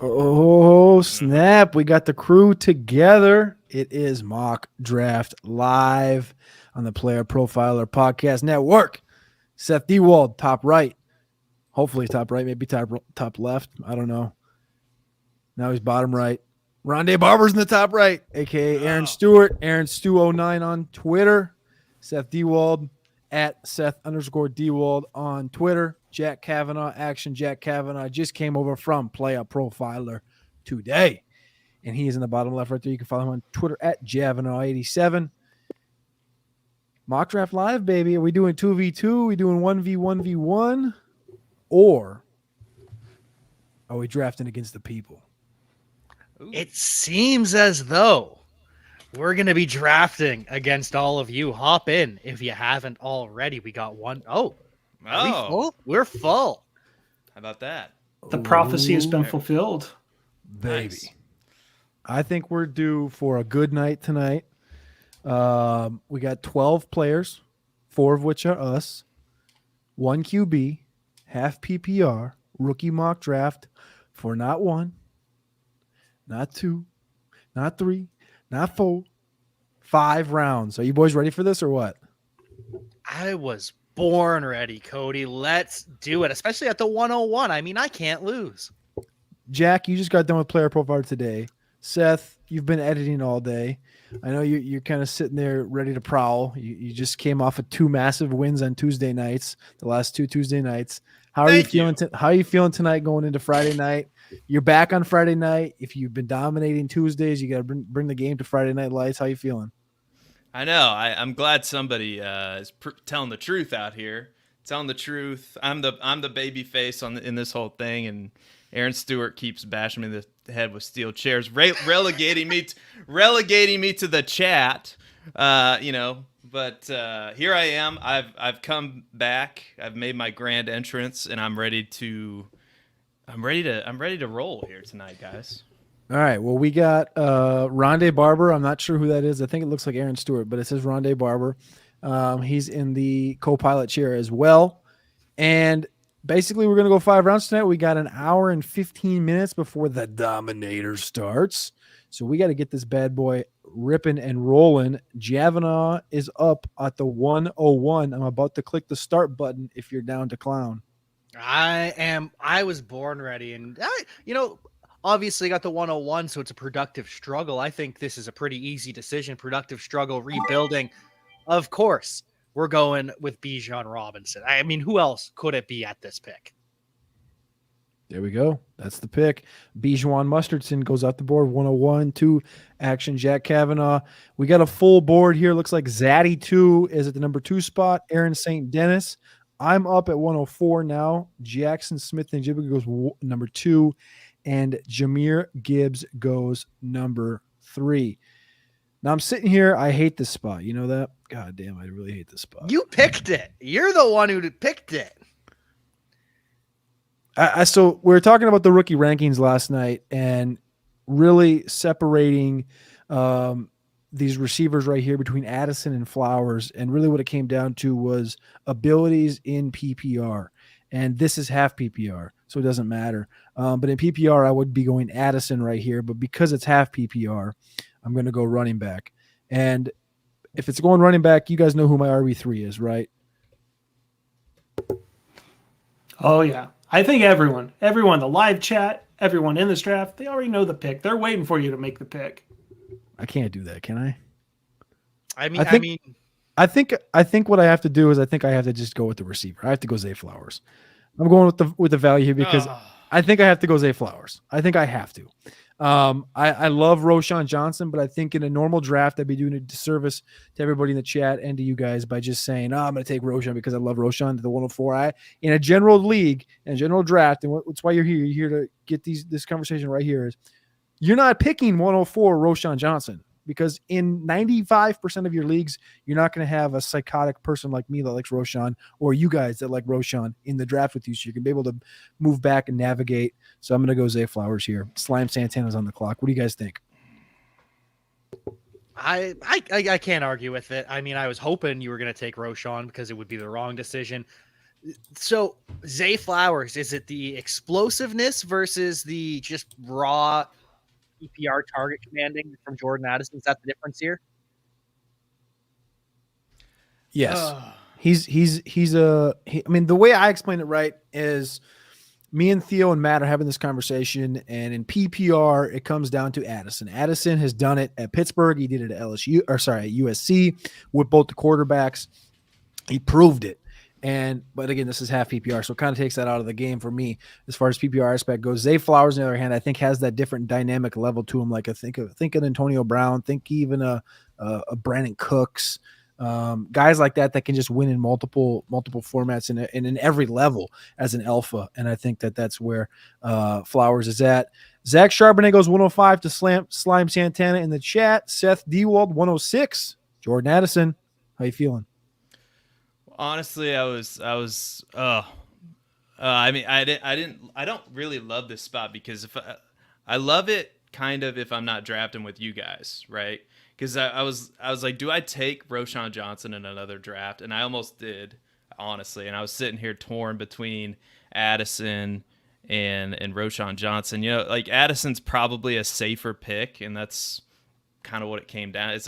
Oh, snap. We got the crew together. It is Mock Draft Live on the Player Profiler Podcast Network. Seth Diewold, top right. Hopefully top right, maybe top left. I don't know. Now he's bottom right. Rondé Barber's in the top right, a.k.a. Aaron Stewart. Aaron Stew09 on Twitter. Seth Diewold at Seth_Diewold on Twitter. Jack Cavanagh, Action Jack Cavanagh, just came over from Player Profiler today. And he is in the bottom left right there. You can follow him on Twitter at Javanaugh87. Mock Draft Live, baby. Are we doing 2v2? Are we doing 1v1v1? Or are we drafting against the people? It seems as though we're going to be drafting against all of you. Hop in if you haven't already. We got one. Are we full? We're full. How about that? The prophecy has been fulfilled. Baby. Nice. I think we're due for a good night tonight. We got 12 players, 4 of which are us, 1 QB, half PPR, rookie mock draft for not 1, not 2, not 3, not 4, 5 rounds. Are you boys ready for this or what? I was born ready, Cody. Let's do it, especially at the 101. I mean, I can't lose. Jack, you just got done with Player Profile today. Seth, you've been editing all day. I know you're kind of sitting there ready to prowl. You just came off of 2 massive wins on Tuesday nights, the last 2 Tuesday nights. How are you feeling? How are you feeling tonight going into Friday night? You're back on Friday night. If you've been dominating Tuesdays, you got to bring the game to Friday Night Lights. How you feeling? I know. I'm glad somebody is telling the truth out here. Telling the truth. I'm the baby face in this whole thing, and Aaron Stewart keeps bashing me in the head with steel chairs, relegating me to the chat. But here I am. I've come back. I've made my grand entrance, and I'm ready to roll here tonight, guys. All right. Well, we got Rondé Barber. I'm not sure who that is. I think it looks like Aaron Stewart, but it says Rondé Barber. He's in the co-pilot chair as well. And basically, we're going to go 5 rounds tonight. We got an hour and 15 minutes before the Dominator starts. So we got to get this bad boy ripping and rolling. Cavanagh is up at the 101. I'm about to click the start button if you're down to clown. I was born ready. And, obviously got the 101, so it's a productive struggle. I think this is a pretty easy decision. Productive struggle, rebuilding. Of course, we're going with Bijan Robinson. I mean, who else could it be at this pick? There we go. That's the pick. Bijan Mustardson goes off the board. 101 to Action Jack Cavanagh. We got a full board here. Looks like Zaddy 2 is at the number 2 spot. Aaron St. Dennis. I'm up at 104 now. Jackson Smith and Jibba goes number 2. And Jahmyr Gibbs goes number 3. Now I'm sitting here. I hate this spot. You know that? God damn, I really hate this spot. You picked it. You're the one who picked it. So we were talking about the rookie rankings last night and really separating these receivers right here between Addison and Flowers. And really what it came down to was abilities in PPR. And this is half PPR, so it doesn't matter. But in PPR, I would be going Addison right here. But because it's half PPR, I'm going to go running back. And if it's going running back, you guys know who my RB3 is, right? Oh, yeah. I think everyone, the live chat, everyone in this draft, they already know the pick. They're waiting for you to make the pick. I can't do that, can I? I think what I have to do is I think I have to just go with the receiver. I have to go Zay Flowers. I'm going with the value here because I think I have to go Zay Flowers. I think I have to. I love Roschon Johnson, but I think in a normal draft, I'd be doing a disservice to everybody in the chat and to you guys by just saying, I'm going to take Roschon because I love Roschon to the 104. In a general league, in a general draft, and that's why you're here. You're here to get this conversation right here is you're not picking 104 Roschon Johnson. Because in 95% of your leagues, you're not going to have a psychotic person like me that likes Roschon or you guys that like Roschon in the draft with you. So you can be able to move back and navigate. So I'm going to go Zay Flowers here. Slime Santana's on the clock. What do you guys think? I can't argue with it. I mean, I was hoping you were going to take Roschon because it would be the wrong decision. So Zay Flowers, is it the explosiveness versus the just raw PPR target commanding from Jordan Addison? Is that the difference here? Yes. I mean, the way I explain it right is me and Theo and Matt are having this conversation, and in PPR, it comes down to Addison. Addison has done it at Pittsburgh. He did it at at USC with both the quarterbacks. He proved it. But again, this is half PPR, so it kind of takes that out of the game for me as far as PPR aspect goes. Zay Flowers, on the other hand, I think has that different dynamic level to him. Like think an Antonio Brown, think even a Brandon Cooks, guys like that can just win in multiple formats and in every level as an alpha. And I think that's where Flowers is at. Zach Charbonnet goes 105 to Slime Santana in the chat. Seth Diewold 106. Jordan Addison, how you feeling? Honestly, I mean, I don't really love this spot because if I love it kind of if I'm not drafting with you guys, right? Because I was like, do I take Roschon Johnson in another draft? And I almost did, honestly. And I was sitting here torn between Addison and Roschon Johnson. You know, like Addison's probably a safer pick, and that's kind of what it came down.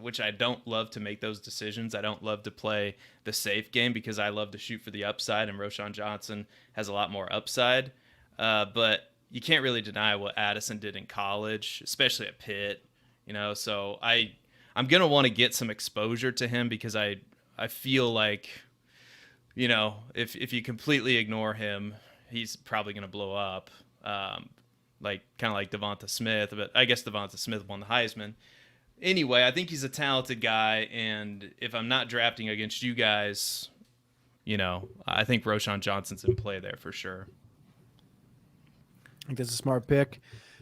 Which I don't love to make those decisions. I don't love to play the safe game because I love to shoot for the upside, and Roschon Johnson has a lot more upside. But you can't really deny what Addison did in college, especially at Pitt. You know, so I'm gonna want to get some exposure to him because I feel like, you know, if you completely ignore him, he's probably gonna blow up. Like kind of like Devonta Smith, but I guess Devonta Smith won the Heisman. Anyway, I think he's a talented guy, and if I'm not drafting against you guys, you know, I think Roschon Johnson's in play there for sure. I think that's a smart pick.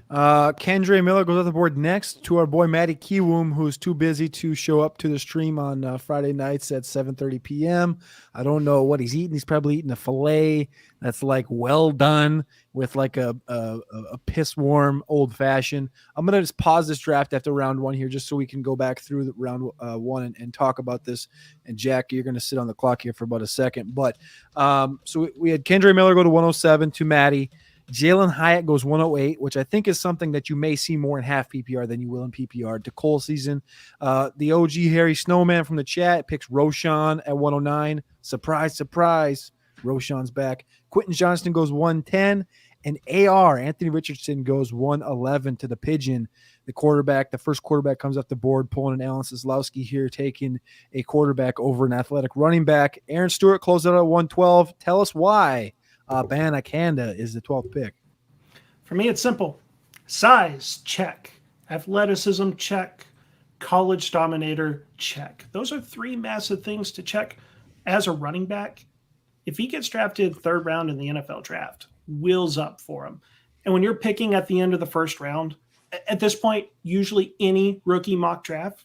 Kendre Miller goes off the board next to our boy Matty Kiwoom, who's too busy to show up to the stream on Friday nights at 7:30 p.m. I don't know what he's eating. He's probably eating a filet that's like well done with like a piss warm old fashioned. I'm gonna just pause this draft after round one here, just so we can go back through the round one and talk about this. And Jack, you're gonna sit on the clock here for about a second. But so we had Kendre Miller go to 107 to Matty. Jalen Hyatt goes 108, which I think is something that you may see more in half PPR than you will in PPR. To Cole season. The OG Harry Snowman from the chat picks Roschon at 109. Surprise, surprise. Roschon's back. Quentin Johnston goes 110. And AR, Anthony Richardson, goes 111 to the Pigeon. The quarterback, the first quarterback comes off the board, pulling an Alan Seslowsky here, taking a quarterback over an athletic running back. Aaron Stewart closed out at 112. Tell us why. Banakanda is the 12th pick. For me, it's simple. Size, check. Athleticism, check. College dominator, check. Those are three massive things to check as a running back. If he gets drafted third round in the NFL draft, wheels up for him. And when you're picking at the end of the first round, at this point, usually any rookie mock draft,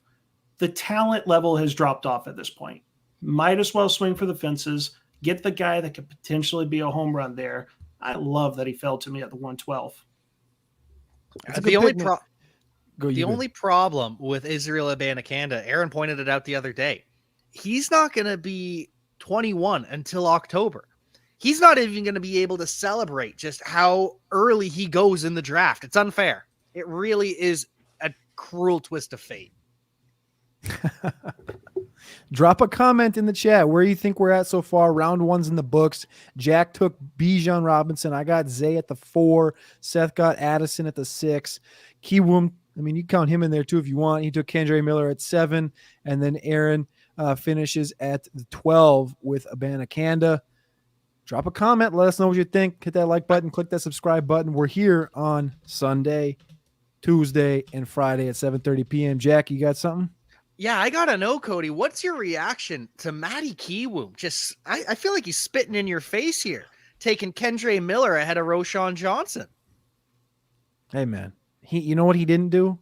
the talent level has dropped off at this point. Might as well swing for the fences. Get the guy that could potentially be a home run there. I love that he fell to me at the 112. The only problem with Israel Abanikanda, Aaron pointed it out the other day. He's not going to be 21 until October. He's not even going to be able to celebrate just how early he goes in the draft. It's unfair. It really is a cruel twist of fate. Drop a comment in the chat where you think we're at so far. Round one's in the books. Jack took Bijan Robinson. I got Zay at the 4. Seth got Addison at the 6. Kiwoom, I mean, you count him in there too if you want. He took Kendre Miller at 7. And then Aaron finishes at the 12 with Abanikanda. Drop a comment. Let us know what you think. Hit that like button. Click that subscribe button. We're here on Sunday, Tuesday, and Friday at 7:30 p.m. Jack, you got something? Yeah, I gotta know, Cody. What's your reaction to Matty Kiwoom? Just, I feel like he's spitting in your face here, taking Kendre Miller ahead of Roschon Johnson. Hey man, you know what he didn't do?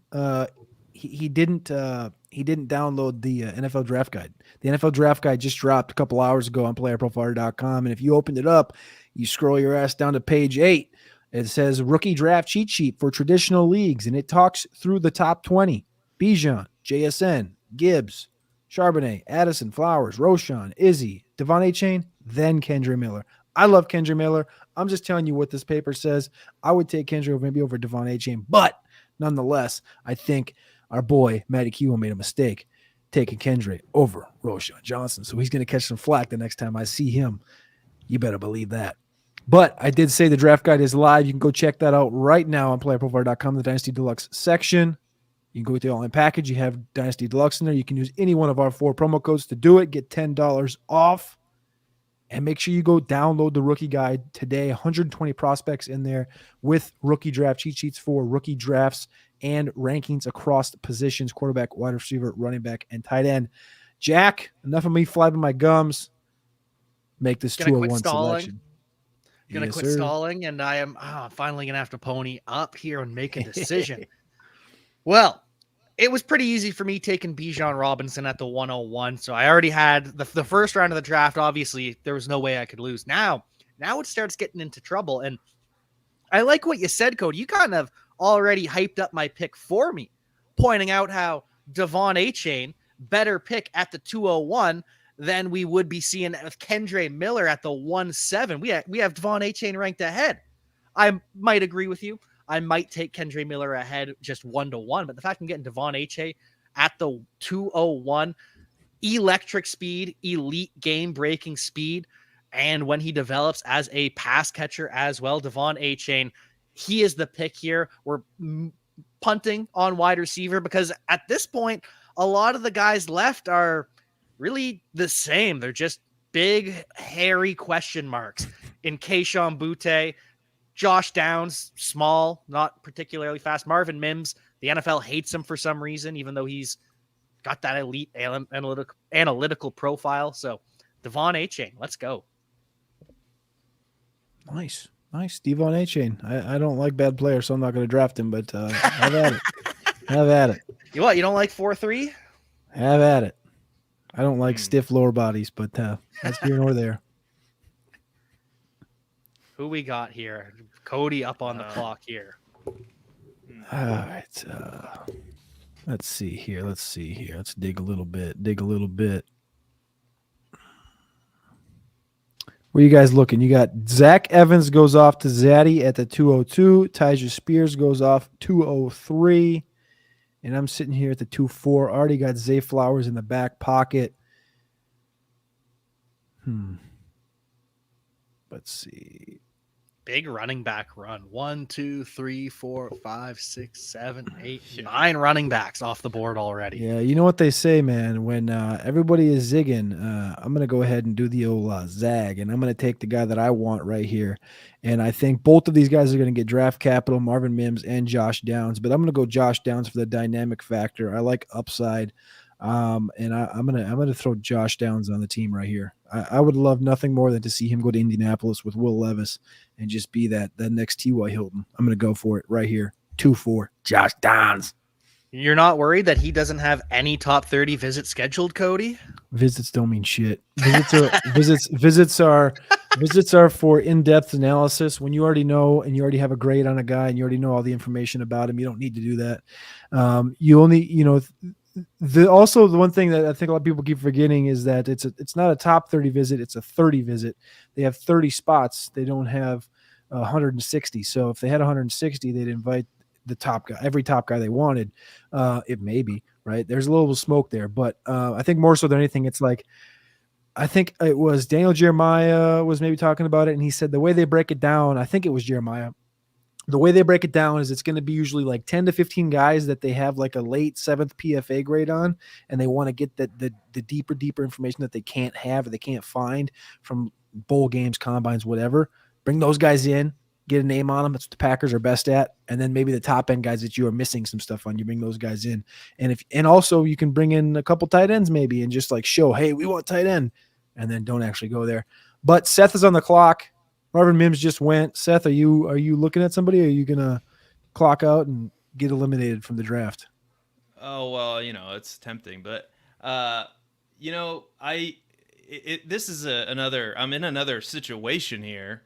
He didn't download the NFL Draft Guide. The NFL Draft Guide just dropped a couple hours ago on PlayerProfiler.com, and if you opened it up, you scroll your ass down to page 8. It says Rookie Draft Cheat Sheet for Traditional Leagues, and it talks through the top 20: Bijan, JSN, Gibbs, Charbonnet, Addison, Flowers, Roschon, Izzy, Devon Achane, then Kendre Miller. I love Kendre Miller. I'm just telling you what this paper says. I would take Kendre maybe over Devon Achane, but nonetheless, I think our boy Matty Kiwo made a mistake taking Kendre over Roshan Johnson. So he's going to catch some flack the next time I see him. You better believe that. But I did say the draft guide is live. You can go check that out right now on playerprofiler.com, the Dynasty Deluxe section. You can go with the all-in package. You have Dynasty Deluxe in there. You can use any one of our 4 promo codes to do it. Get $10 off. And make sure you go download the rookie guide today. 120 prospects in there with rookie draft cheat sheets for rookie drafts and rankings across the positions: quarterback, wide receiver, running back, and tight end. Jack, enough of me flapping my gums. Make this 201 selection. Gonna quit stalling, and I am finally gonna have to pony up here and make a decision. Well, it was pretty easy for me taking Bijan Robinson at the 101. So I already had the first round of the draft. Obviously, there was no way I could lose. Now it starts getting into trouble. And I like what you said, Cody. You kind of already hyped up my pick for me, pointing out how Devon Achane, better pick at the 201 than we would be seeing with Kendre Miller at the 17. We have Devon Achane ranked ahead. I might agree with you. I might take Kendre Miller ahead just 1-1, but the fact I'm getting Devon Achane at the 201, electric speed, elite game-breaking speed, and when he develops as a pass catcher as well, Devon Achane, he is the pick here. We're punting on wide receiver because at this point, a lot of the guys left are really the same. They're just big, hairy question marks in Kayshon Boutte, Josh Downs, small, not particularly fast. Marvin Mims, the NFL hates him for some reason, even though he's got that elite analytical profile. So Devon Achane, let's go. Nice. Devon Achane. I don't like bad players, so I'm not going to draft him, but have at it. Have at it. You what? You don't like 4-3? Have at it. I don't like stiff lower bodies, but that's here nor there. Who we got here? Cody up on the clock here. All right. Let's see here. Let's dig a little bit. Where you guys looking? You got Zach Evans goes off to Zaddy at the 202. Tyjae Spears goes off 203. And I'm sitting here at the 2-4. Already got Zay Flowers in the back pocket. Let's see. Big running back run. 1, 2, 3, 4, 5, 6, 7, 8, 9 running backs off the board already. Yeah, you know what they say, man. When everybody is zigging, I'm going to go ahead and do the old zag, and I'm going to take the guy that I want right here. And I think both of these guys are going to get draft capital, Marvin Mims and Josh Downs. But I'm going to go Josh Downs for the dynamic factor. I like upside, and I'm gonna throw Josh Downs on the team right here. I would love nothing more than to see him go to Indianapolis with Will Levis and just be that next T.Y. Hilton. I'm going to go for it right here. 2-4, Josh Downs. You're not worried that he doesn't have any top 30 visits scheduled, Cody? Visits don't mean shit. Visits are for in-depth analysis. When you already know and you already have a grade on a guy and you already know all the information about him, you don't need to do that. You only, also the one thing that I think a lot of people keep forgetting is that it's not a top 30 visit, it's a 30 visit. They have 30 spots. They don't have 160. So if they had 160, they'd invite the top guy, every top guy they wanted. It may be, right? There's a little smoke there, but I think more so than anything, it's like, I think it was Daniel Jeremiah was maybe talking about it, and he said the way they break it down, I think it was Jeremiah, the way they break it down is it's going to be usually like 10 to 15 guys that they have like a late 7th PFA grade on, and they want to get the deeper information that they can't have or they can't find from bowl games, combines, whatever. Bring those guys in, get a name on them. That's what the Packers are best at. And then maybe the top end guys that you are missing some stuff on, you bring those guys in. And also you can bring in a couple tight ends maybe and just like show, hey, we want tight end, and then don't actually go there. But Seth is on the clock. Marvin Mims just went. Seth, are you looking at somebody, or are you gonna clock out and get eliminated from the draft? Oh well, it's tempting, but this is another. I'm in another situation here,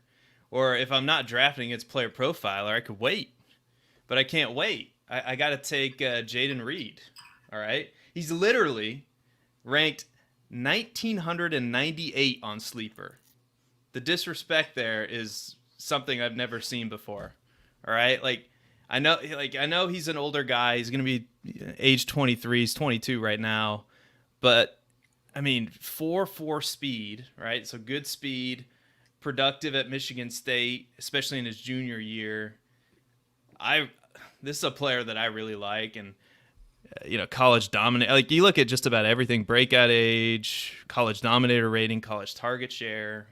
or if I'm not drafting its player profiler, I could wait, but I can't wait. I got to take Jaden Reed. All right, he's literally ranked 1,998 on Sleeper. The disrespect there is something I've never seen before. All right, I know he's an older guy. He's gonna be age 23. He's 22 right now, but I mean 4.4 speed, right? So good speed, productive at Michigan State, especially in his junior year. This is a player that I really like, and college dominate. Like you look at just about everything: breakout age, college dominator rating, college target share.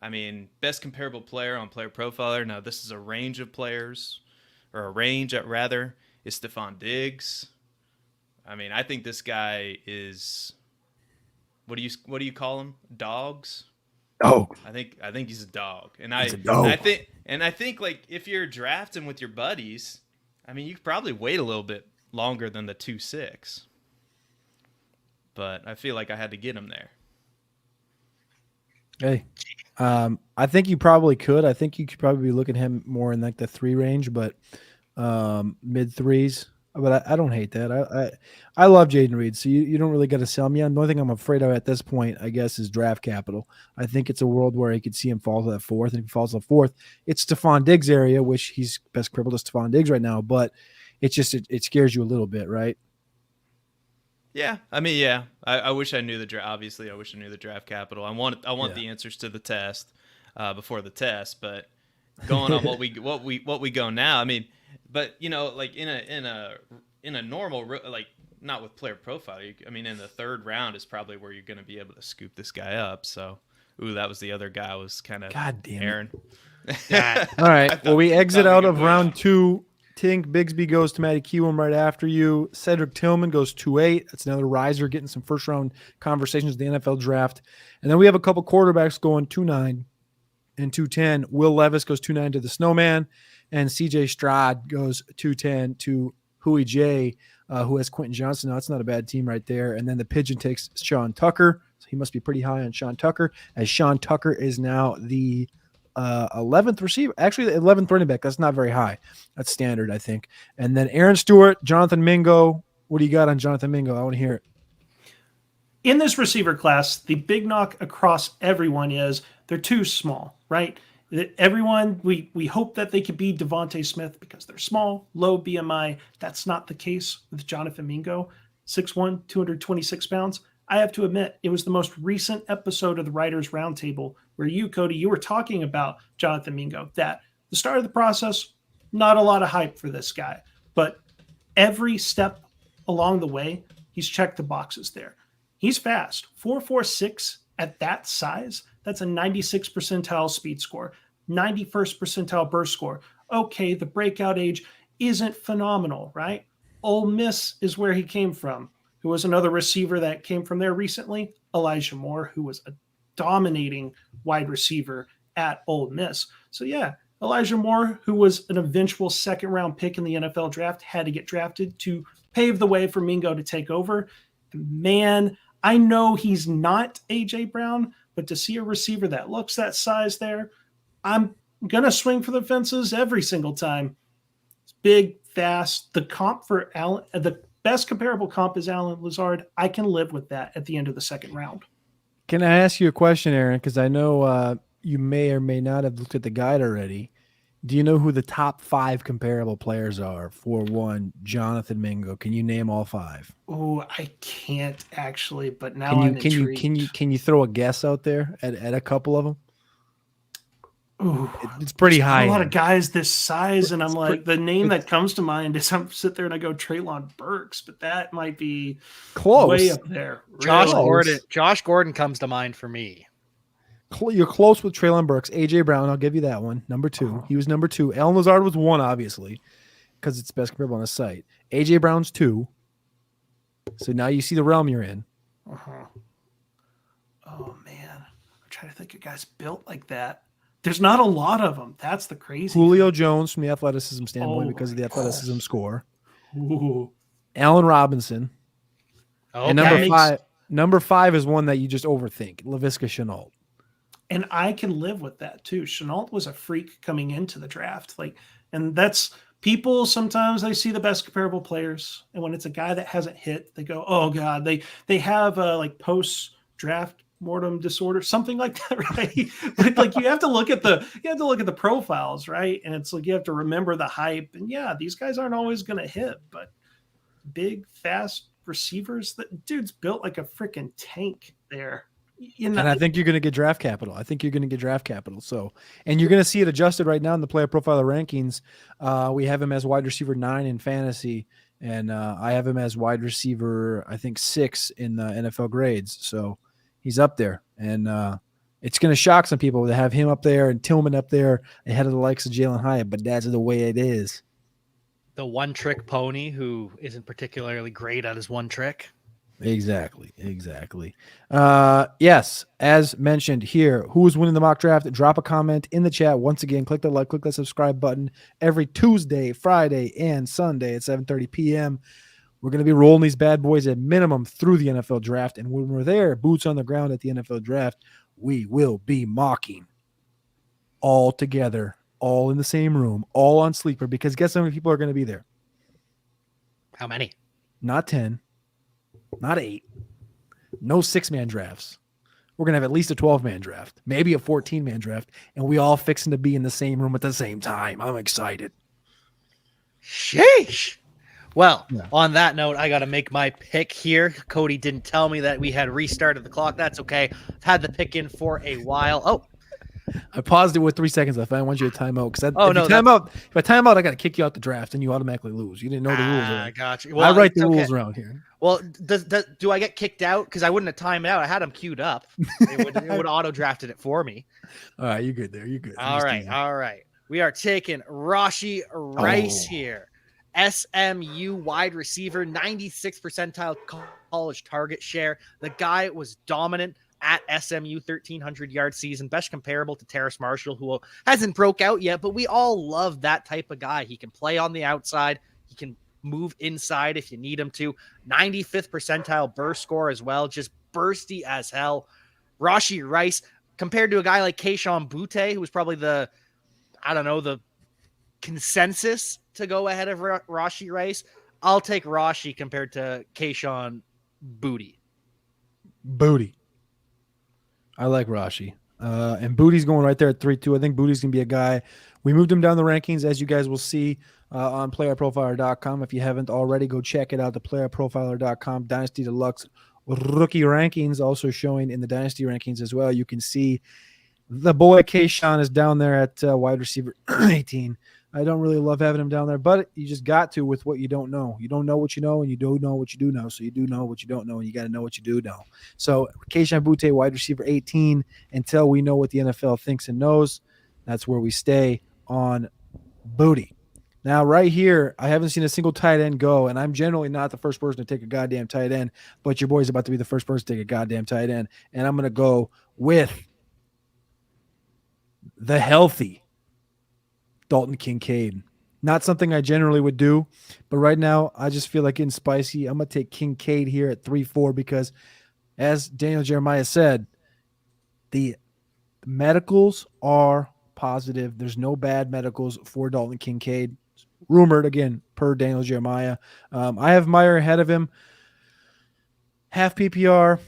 I mean, best comparable player on Player Profiler. Now this is a range of players, or a range rather, is Stephon Diggs. I mean, I think this guy is. What do you call him? Dogs. Oh, I think he's a dog, and He's a dog. I think like if you're drafting with your buddies, I mean, you could probably wait a little bit longer than the 2.6, but I feel like I had to get him there. Hey, I think you probably could. I think you could probably be looking at him more in like the 3 range, but mid 3s. But I don't hate that. I love Jaden Reed, so you don't really got to sell me on. The only thing I'm afraid of at this point, I guess, is draft capital. I think it's a world where I could see him fall to that 4th, and if he falls to the 4th, it's Stephon Diggs area, which he's best crippled to Stephon Diggs right now. But it's just it scares you a little bit, right? Yeah, I mean, yeah. I wish I knew the draft. Obviously, I wish I knew the draft capital. I want the answers to the test before the test. But going on what we go now, I mean, but like in a normal, like not with Player Profile. I mean, in the 3rd round is probably where you're going to be able to scoop this guy up. So, that was the other guy. I was kind of God damn Aaron. All right. Well, we exit out of round 2. Tink Bigsby goes to Matty Kiwoom right after you. Cedric Tillman goes 2.8. That's another riser getting some first round conversations in the NFL draft. And then we have a couple quarterbacks going 2.9 and 2.10. Will Levis goes 2.9 to the Snowman. And CJ Stroud goes 2.10 to Huey J, who has Quentin Johnson. Now, that's not a bad team right there. And then the Pigeon takes Sean Tucker. So he must be pretty high on Sean Tucker, as Sean Tucker is now the 11th receiver, actually the 11th running back. That's not very high. That's standard, I think. And then Aaron Stewart, Jonathan Mingo. What do you got on Jonathan Mingo? I want to hear it. In this receiver class, the big knock across everyone is they're too small, right? Everyone, we hope that they could be Devontae Smith because they're small, low BMI. That's not the case with Jonathan Mingo, 6'1", 226 pounds. I have to admit, it was the most recent episode of the Writers Roundtable where you, Cody, you were talking about Jonathan Mingo, that the start of the process, not a lot of hype for this guy. But every step along the way, he's checked the boxes there. He's fast. 4.46 at that size, that's a 96th percentile speed score, 91st percentile burst score. Okay, the breakout age isn't phenomenal, right? Ole Miss is where he came from. Who was another receiver that came from there recently? Elijah Moore, who was a dominating wide receiver at Ole Miss. So yeah, Elijah Moore, who was an eventual 2nd round pick in the NFL draft, had to get drafted to pave the way for Mingo to take over. Man, I know he's not A.J. Brown, but to see a receiver that looks that size there, I'm going to swing for the fences every single time. It's big, fast. The comp for Allen, the best comparable comp is Allen Lazard. I can live with that at the end of the 2nd round. Can I ask you a question, Aaron? Because I know you may or may not have looked at the guide already. Do you know who the top 5 comparable players are for one Jonathan Mingo? Can you name all 5? Oh, I can't actually, but now I'm intrigued. Can you throw a guess out there at a couple of them? Ooh, it's pretty high. A lot of guys this size, and I'm like, the name that comes to mind is I'm sit there and I go Treylon Burks, but that might be close, way up there. Josh Gordon comes to mind for me. You're close with Treylon Burks. AJ Brown, I'll give you that one. Number 2. He was number 2. Allen Lazard was 1, obviously, because it's best comparable on the site. AJ Brown's 2. So now you see the realm you're in. Oh man, I'm trying to think of guys built like that. There's not a lot of them. That's the crazy Julio thing. Jones from the athleticism standpoint because of the athleticism score. Ooh. Allen Robinson. Okay. And number 5 is one that you just overthink. Laviska Shenault. And I can live with that too. Shenault was a freak coming into the draft. And that's people sometimes they see the best comparable players, and when it's a guy that hasn't hit, they go, "Oh God!" They have like post draft mortem disorder, something like that, right? But like you have to look at the profiles, right? And it's like you have to remember the hype. And yeah, these guys aren't always going to hit, but big, fast receivers. That dude's built like a freaking tank there. And I think you're going to get draft capital. So, and you're going to see it adjusted right now in the player profiler rankings. We have him as wide receiver 9 in fantasy, and I have him as wide receiver, I think 6 in the NFL grades. So he's up there, and it's going to shock some people to have him up there and Tillman up there ahead of the likes of Jalen Hyatt, but that's the way it is. The one-trick pony who isn't particularly great at his one trick. Exactly. Yes, as mentioned here, who is winning the mock draft? Drop a comment in the chat. Once again, click the like, click the subscribe button every Tuesday, Friday, and Sunday at 7:30 p.m. We're going to be rolling these bad boys at minimum through the NFL draft. And when we're there, boots on the ground at the NFL draft, we will be mocking all together, all in the same room, all on Sleeper, because guess how many people are going to be there? How many? Not 10. Not 8. No 6-man drafts. We're going to have at least a 12-man draft, maybe a 14-man draft, and we all fixing to be in the same room at the same time. I'm excited. Sheesh. Well, Yeah. On that note, I got to make my pick here. Cody didn't tell me that we had restarted the clock. That's okay. I've had the pick in for a while. Oh, I paused it with 3 seconds left. I want you to time out because if I time out, I got to kick you out the draft and you automatically lose. You didn't know the rules. I got you. Well, I write the okay. rules around here. Well, do I get kicked out? Because I wouldn't have timed out. I had them queued up. It would auto drafted it for me. All right, you're good there. You're good. All right. We are taking Rashee Rice here. SMU wide receiver, 96th percentile college target share. The guy was dominant at SMU, 1,300-yard season, best comparable to Terrace Marshall, who hasn't broke out yet, but we all love that type of guy. He can play on the outside. He can move inside if you need him to. 95th percentile burst score as well, just bursty as hell. Rashee Rice, compared to a guy like Kayshon Boutte, who was probably the consensus to go ahead of Rashee Rice, I'll take Rashee compared to Kayshon Boutte. Booty. I like Rashee. And Bootie's going right there at 3-2. I think Bootie's going to be a guy. We moved him down the rankings, as you guys will see on playerprofiler.com. If you haven't already, go check it out, the playerprofiler.com. Dynasty Deluxe rookie rankings also showing in the Dynasty rankings as well. You can see the boy Kayshon is down there at wide receiver 18. I don't really love having him down there, but you just got to with what you don't know. You don't know what you know, and you don't know what you do know. So you do know what you don't know, and you got to know what you do know. So Kayshon Boutte, wide receiver 18, until we know what the NFL thinks and knows. That's where we stay on Booty. Now, right here, I haven't seen a single tight end go, and I'm generally not the first person to take a goddamn tight end, but your boy's about to be the first person to take a goddamn tight end, and I'm going to go with the healthy Dalton Kincaid. Not something I generally would do, but right now I just feel like getting spicy. I'm going to take Kincaid here at 3-4 because, as Daniel Jeremiah said, the medicals are positive. There's no bad medicals for Dalton Kincaid. Rumored, again, per Daniel Jeremiah. I have Meyer ahead of him. Half PPR.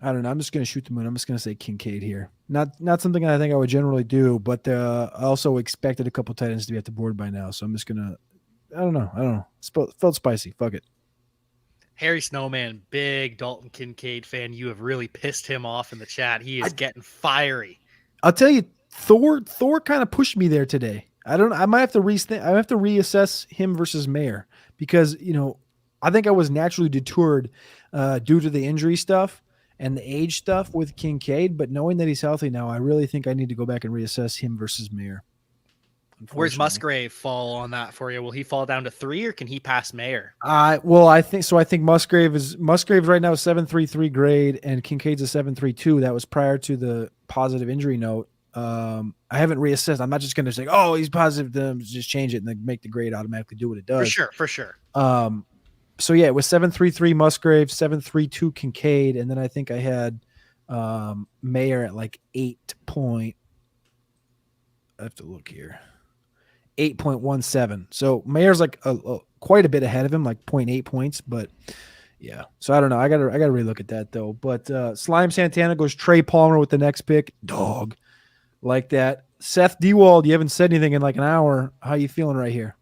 I don't know. I'm just going to shoot the moon. I'm just going to say Kincaid here. Not something I think I would generally do, but I also expected a couple tight ends to be at the board by now. So I'm just going to – I don't know. Felt spicy. Fuck it. Harry Snowman, big Dalton Kincaid fan. You have really pissed him off in the chat. He is getting fiery. I'll tell you, Thor kind of pushed me there today. I might have to reassess him versus Mayer because, I think I was naturally deterred due to the injury stuff and the age stuff with Kincaid, but knowing that he's healthy now, I really think I need to go back and reassess him versus Mayer. Where's Musgrave fall on that for you? Will he fall down to 3 or can he pass Mayer? Well, I think so. I think Musgrave's right now is 7.33 grade and Kincaid's a 7.32. That was prior to the positive injury note. I haven't reassessed. I'm not just going to say, oh, he's positive, then just change it and then make the grade automatically do what it does. For sure. So yeah, it was 7.33 Musgrave, 7.32 Kincaid, and then I think I had Mayer at like 8 point. I have to look here. 8.17. So Mayer's like quite a bit ahead of him, like 0.8 points. But yeah, so I don't know. I gotta really look at that though. But Slime Santana goes Trey Palmer with the next pick. Dog, like that. Seth Diewold, you haven't said anything in like an hour. How you feeling right here?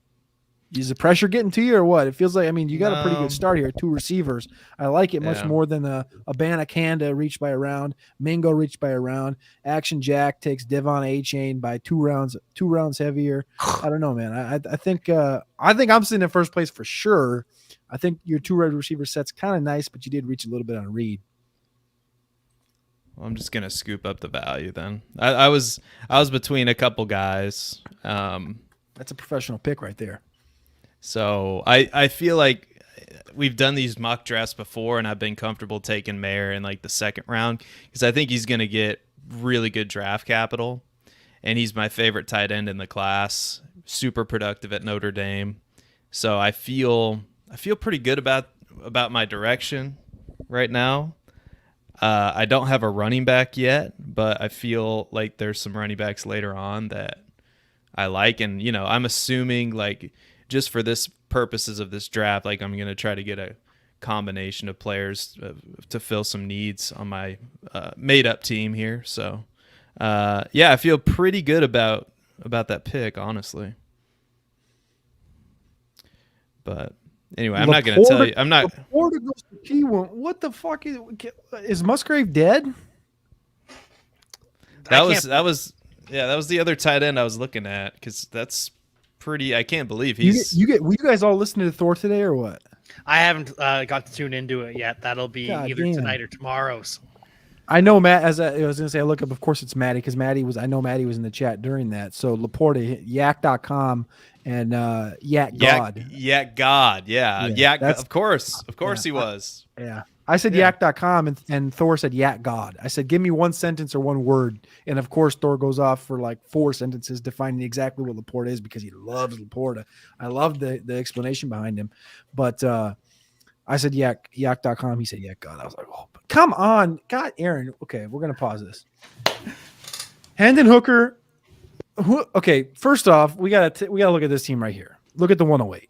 Is the pressure getting to you or what? It feels like, I mean, you got a pretty good start here. 2 receivers. I like it much more than a Banakanda reached by a round. Mingo reached by a round. Action Jack takes Devon A-Chain by 2 rounds heavier. I don't know, man. I think I'm sitting in first place for sure. I think your 2 red receiver set's kind of nice, but you did reach a little bit on Reed. Well, I'm just gonna scoop up the value then. I was between a couple guys. That's a professional pick right there. So I feel like we've done these mock drafts before, and I've been comfortable taking Mayer in like the 2nd round because I think he's going to get really good draft capital, and he's my favorite tight end in the class. Super productive at Notre Dame, so I feel pretty good about my direction right now. I don't have a running back yet, but I feel like there's some running backs later on that I like, and I'm assuming like, just for this purposes of this draft, like I'm going to try to get a combination of players to fill some needs on my made-up team here. So, yeah, I feel pretty good about that pick, honestly. But anyway, I'm not going to tell you. I'm not. Laporta goes to P1. What the fuck is Musgrave dead? That was the other tight end I was looking at because that's pretty. I can't believe he's. Will you guys all listen to Thor today or what? I haven't got to tune into it yet. That'll be either tonight or tomorrow. So. I know Matt. As I was going to say, I look up. Of course, it's Maddie because I know Maddie was in the chat during that. So Laporta, yak.com and Yak God. Yak God, yeah. Yak. Of course, he was. Yeah. I said yak.com and Thor said yak God. I said, give me 1 sentence or 1 word. And of course, Thor goes off for like 4 sentences defining exactly what Laporta is because he loves Laporta. I love the explanation behind him. But I said yak.com. He said yak God. I was like, oh, come on. God, Aaron. Okay, we're going to pause this. Hendon Hooker. Okay, first off, we got to look at this team right here. Look at the 108.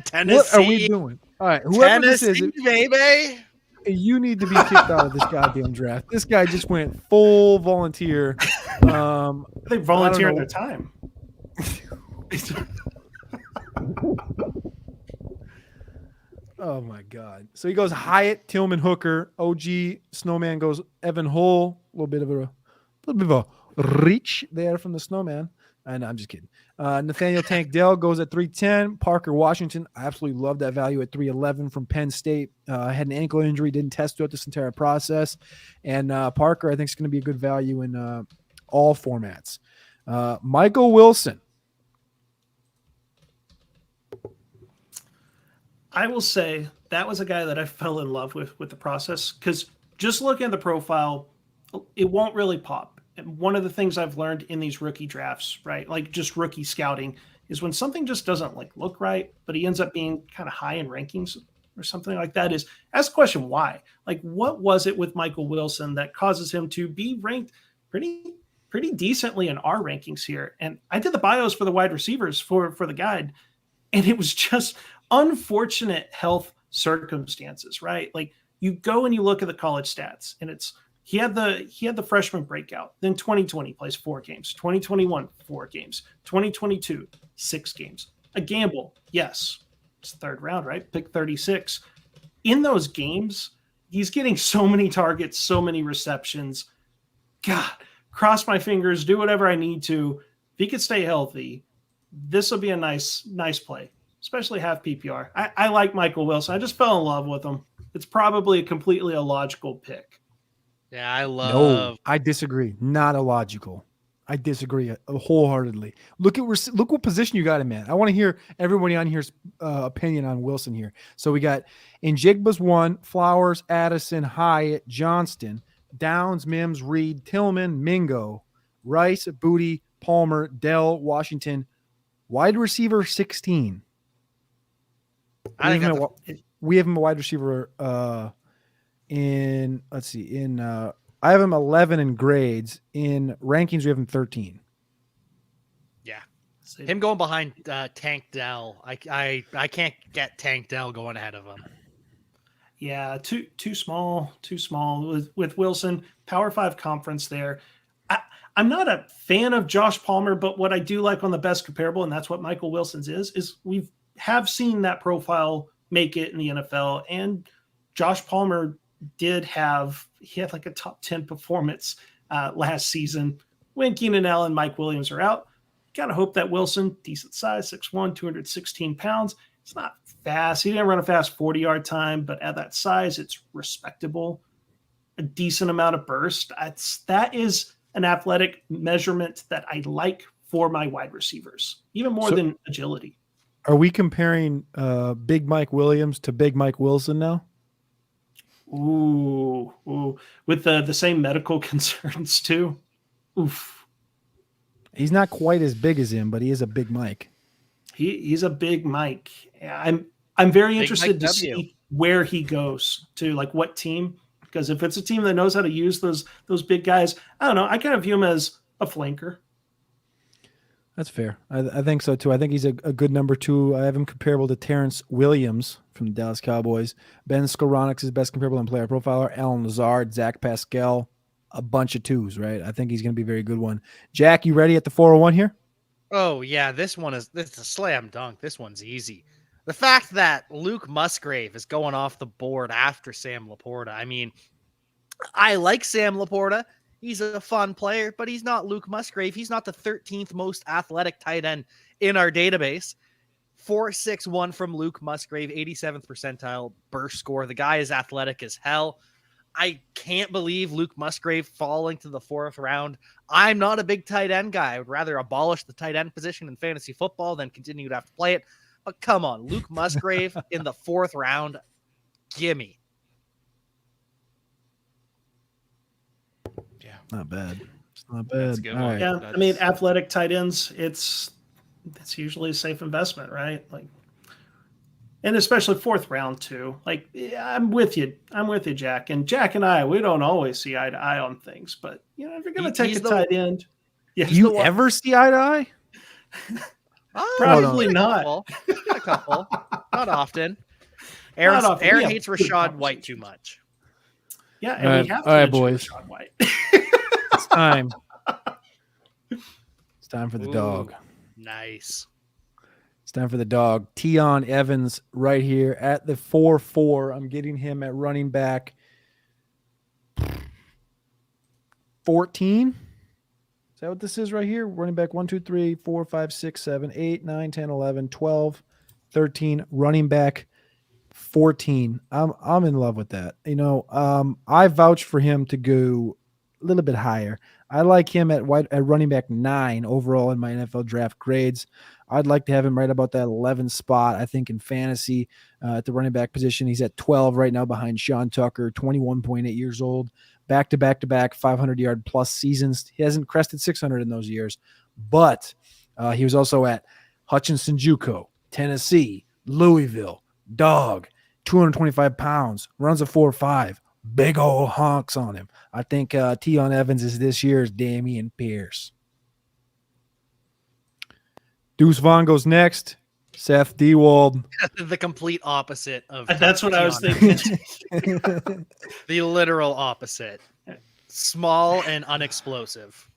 Tennessee. What are we doing? All right, whoever Tennessee, this is, baby. You need to be kicked out of this goddamn draft. This guy just went full volunteer. They volunteer their time. Oh my God! So he goes Hyatt, Tillman, Hooker, OG, Snowman goes Evan Hull. A little bit of a reach there from the Snowman. And I'm just kidding. Nathaniel Tank Dell goes at 310. Parker Washington, I absolutely love that value at 311 from Penn State. Had an ankle injury, didn't test throughout this entire process. And Parker, I think, is going to be a good value in all formats. Michael Wilson. I will say that was a guy that I fell in love with the process because just looking at the profile, it won't really pop. And one of the things I've learned in these rookie drafts, right, like just rookie scouting, is when something just doesn't like look right, but he ends up being kind of high in rankings or something like that, is ask the question why. Like, what was it with Michael Wilson that causes him to be ranked pretty decently in our rankings here? And I did the bios for the wide receivers for the guide, and it was just unfortunate health circumstances, right? Like you go and you look at the college stats, and it's he had the freshman breakout. Then 2020 plays 4 games. 2021 4 games. 2022 6 games. A gamble, yes. It's the 3rd round, right? Pick 36. In those games, he's getting so many targets, so many receptions. God, cross my fingers, do whatever I need to. If he could stay healthy, this will be a nice play, especially half PPR. I like Michael Wilson. I just fell in love with him. It's probably a completely illogical pick. Yeah, No, I disagree. Not illogical. I disagree wholeheartedly. Look what position you got him in. I want to hear everybody on here's opinion on Wilson here. So we got Njigba's 1, Flowers, Addison, Hyatt, Johnston, Downs, Mims, Reed, Tillman, Mingo, Rice, Booty, Palmer, Dell, Washington, wide receiver 16. We have him a wide receiver in I have him 11 in grades. In rankings, we have him 13. Yeah. Him going behind Tank Dell. I can't get Tank Dell going ahead of him. Yeah, too small with Wilson. Power 5 conference there. I'm not a fan of Josh Palmer, but what I do like on the best comparable, and that's what Michael Wilson's is we have seen that profile make it in the NFL. And Josh Palmer he had like a top 10 performance last season when Keenan Allen, Mike Williams are out. Gotta hope that Wilson, decent size, 6'1", 216 pounds. It's not fast. He didn't run a fast 40-yard time, but at that size, it's respectable. A decent amount of burst. That is an athletic measurement that I like for my wide receivers, even more than agility. Are we comparing Big Mike Williams to Big Mike Wilson now? Ooh. With the same medical concerns too. Oof. He's not quite as big as him, but he is a big Mike. He's a big Mike. I'm very Big interested Mike to W. see where he goes to, like what team. Because if it's a team that knows how to use those big guys, I don't know. I kind of view him as a flanker. That's fair. I think so too. I think he's a good number 2. I have him comparable to Terrence Williams from the Dallas Cowboys. Ben Skoronix is best comparable on Player Profiler. Alan Lazard, Zach Pascal, a bunch of 2s, right? I think he's going to be a very good one. Jack, you ready at the 401 here? Oh yeah, this is a slam dunk. This one's easy. The fact that Luke Musgrave is going off the board after Sam Laporta. I mean, I like Sam Laporta. He's a fun player, but he's not Luke Musgrave. He's not the 13th most athletic tight end in our database. 4.61 from Luke Musgrave, 87th percentile burst score. The guy is athletic as hell. I can't believe Luke Musgrave falling to the 4th round. I'm not a big tight end guy. I would rather abolish the tight end position in fantasy football than continue to have to play it. But come on, Luke Musgrave in the 4th round. Gimme. Yeah. Not bad. It's not bad. That's a good All one. right. Yeah, That's- I mean, athletic tight ends, it's usually a safe investment, right? Like, and especially 4th round too. Like, yeah, I'm with you, Jack. And Jack and I, we don't always see eye to eye on things, but if you're gonna take he's a the- tight end, Do you ever see eye to eye? Probably Get a not. couple. Get a couple. Not often. Aaron often. Aaron Yeah, hates good Rashad White too conversations. much. Yeah, and All we right. have to All right, mention boys. Rashad White. It's time. It's time for the Ooh. dog. Nice. It's time for the dog. Tion Evans right here at the 4-4. I'm getting him at running back 14. Is that what this is right here? Running back 1, 2, 3, 4, 5, 6, 7, 8, 9, 10, 11, 12, 13. Running back 14. I'm in love with that. I vouch for him to go a little bit higher. I like him at running back 9 overall in my NFL draft grades. I'd like to have him right about that 11 spot. I think in fantasy at the running back position, he's at 12 right now behind Sean Tucker, 21.8 years old, back 500-yard plus seasons. He hasn't crested 600 in those years, but he was also at Hutchinson JUCO, Tennessee, Louisville, dog, 225 pounds, runs a 4.5, big old honks on him. I think Tion Evans is this year's Damian Pierce. Deuce Vaughn goes next. Seth Diewold. The complete opposite of That's what I was Tion. thinking. The literal opposite. Small and unexplosive.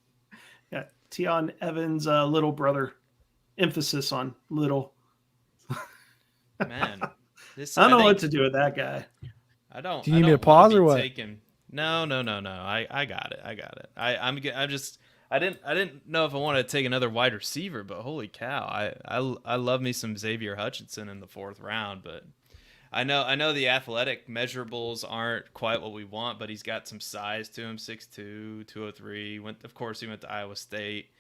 Yeah, Tion Evans' little brother. Emphasis on little. Man, this I don't know think- what to do with that guy. I don't. Do you need I me to don't wanna pause or be what? taking- No. I got it. I didn't know if I wanted to take another wide receiver, but holy cow, I love me some Xavier Hutchinson in the 4th round. But I know the athletic measurables aren't quite what we want, but he's got some size to him, 6'2", 203. He went to Iowa State.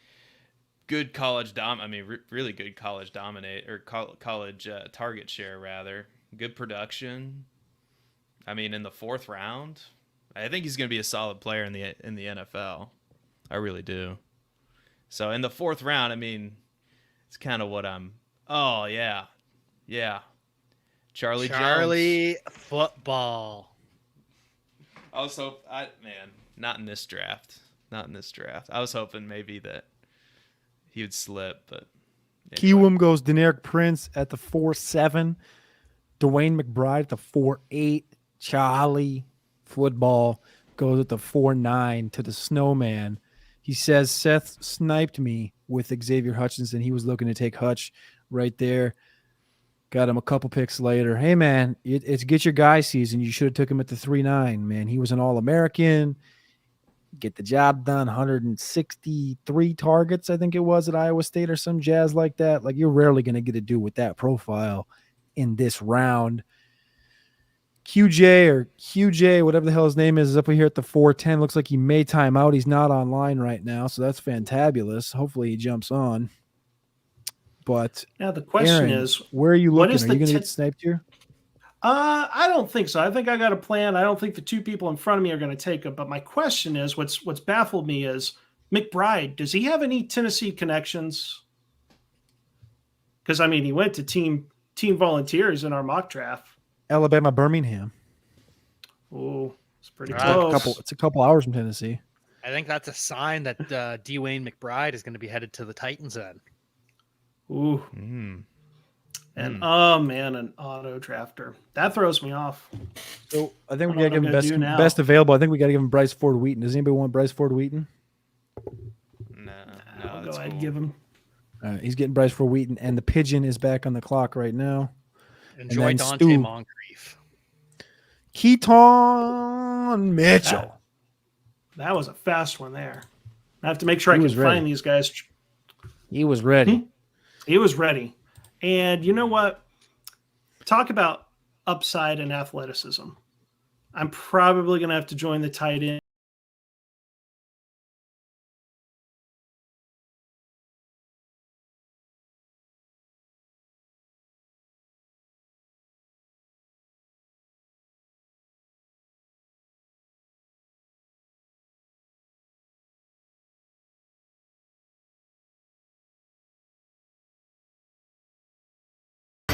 Good college really good college college target share rather. Good production. I mean, in the 4th round, I think he's going to be a solid player in the NFL. I really do. So in the 4th round, I mean, it's kind of what I'm. Oh yeah. Charlie Jones. Charlie football. I was not in this draft. Not in this draft. I was hoping maybe that he would slip, but anyway. Kiwoom goes Deneric Prince at the 4-7. Dwayne McBride at the 4-8. Charlie Football goes at the 4-9 to the Snowman. He says Seth sniped me with Xavier Hutchinson. He was looking to take Hutch right there. Got him a couple picks later. Hey, man, it's get your guy season. You should have took him at the 3-9, man. He was an All-American. Get the job done. 163 targets, I think it was, at Iowa State or some jazz like that. Like, you're rarely going to get a dude with that profile in this round. QJ, whatever the hell his name is up here at the 4-10. Looks like he may time out. He's not online right now, so that's fantabulous. Hopefully he jumps on. But now the question Aaron, is, where are you looking? Are you going to the get sniped here? I don't think so. I think I got a plan. I don't think the two people in front of me are going to take him. But my question is, what's baffled me is McBride. Does he have any Tennessee connections? Because I mean, he went to team volunteers in our mock draft. Alabama, Birmingham. Oh, it's pretty Right. close. It's a couple hours from Tennessee. I think that's a sign that Dwayne McBride is going to be headed to the Titans then. Ooh. Oh man, an auto drafter. That throws me off. So I think we I got don't to know give him what I'm gonna do now. best available. I think we got to give him Bryce Ford Wheaton. Does anybody want Bryce Ford Wheaton? No, I'll go that's ahead and cool. give him. He's getting Bryce Ford Wheaton, and the pigeon is back on the clock right now. Enjoy then Dante Stu. Moncrief. Keaton Mitchell. That was a fast one there. I have to make sure I He can was ready. find these guys. He was ready. He was ready. And you know what? Talk about upside and athleticism. I'm probably going to have to join the tight end.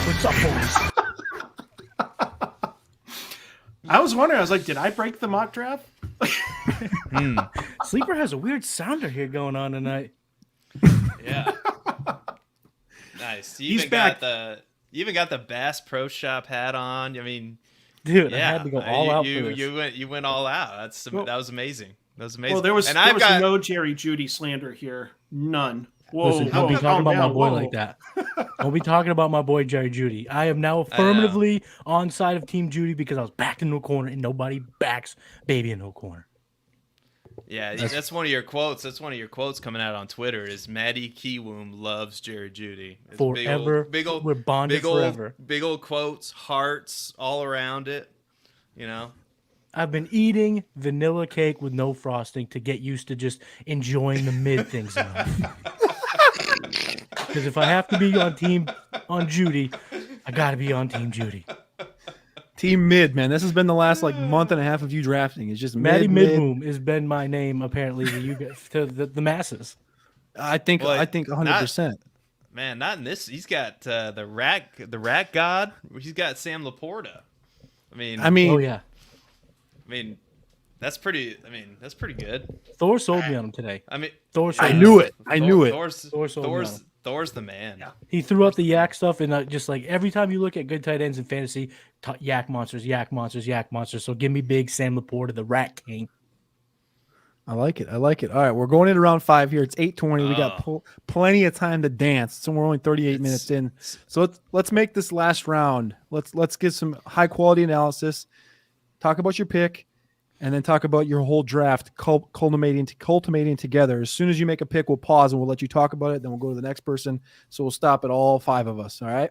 What's up, boys? I was wondering, I was like, did I break the mock draft? Sleeper has a weird sounder here going on tonight. Yeah. Nice. He's back. You even got the Bass Pro Shop hat on. I mean, Dude, yeah, I had to go all out for this. You went all out. That was amazing. That was amazing. Well, there was and no Jerry Judy slander here. None. Whoa, Listen, don't be whoa, talking calm about my down, boy whoa. like that. Don't be talking about my boy Jerry Judy. I am now affirmatively on side of Team Judy because I was backed into a corner and nobody backs baby into a corner. Yeah, that's one of your quotes. That's one of your quotes coming out on Twitter. Is Maddie Kiwoom loves Jerry Judy. It's Forever. We're bonded forever. Big old quotes, hearts all around it. You know. I've been eating vanilla cake with no frosting to get used to just enjoying the mid things in life. Because if I have to be on Judy, I got to be on Team Judy. Team mid, man. This has been the last month and a half of you drafting. It's just Maddie mid. Midboom has been my name apparently to you guys, to the masses. I think 100%. Man, not in this. He's got the rat god. He's got Sam Laporta. I mean, Oh yeah. I mean, that's pretty. I mean, that's pretty good. Thor sold me on him today. I mean, Thor sold I me knew on him. it. I knew it. Thor's the man. Yeah. He threw out the yak stuff, and just like every time you look at good tight ends in fantasy, yak monsters, yak monsters, yak monsters. So give me big Sam Laporta, the Rat King. I like it. All right, we're going into round 5 here. It's 8:20. We got plenty of time to dance. So we're only 38 minutes in. So let's make this last round. Let's get some high quality analysis. Talk about your pick, and then talk about your whole draft culminating together. As soon as you make a pick, we'll pause and we'll let you talk about it. Then we'll go to the next person. So we'll stop at all 5 of us. All right.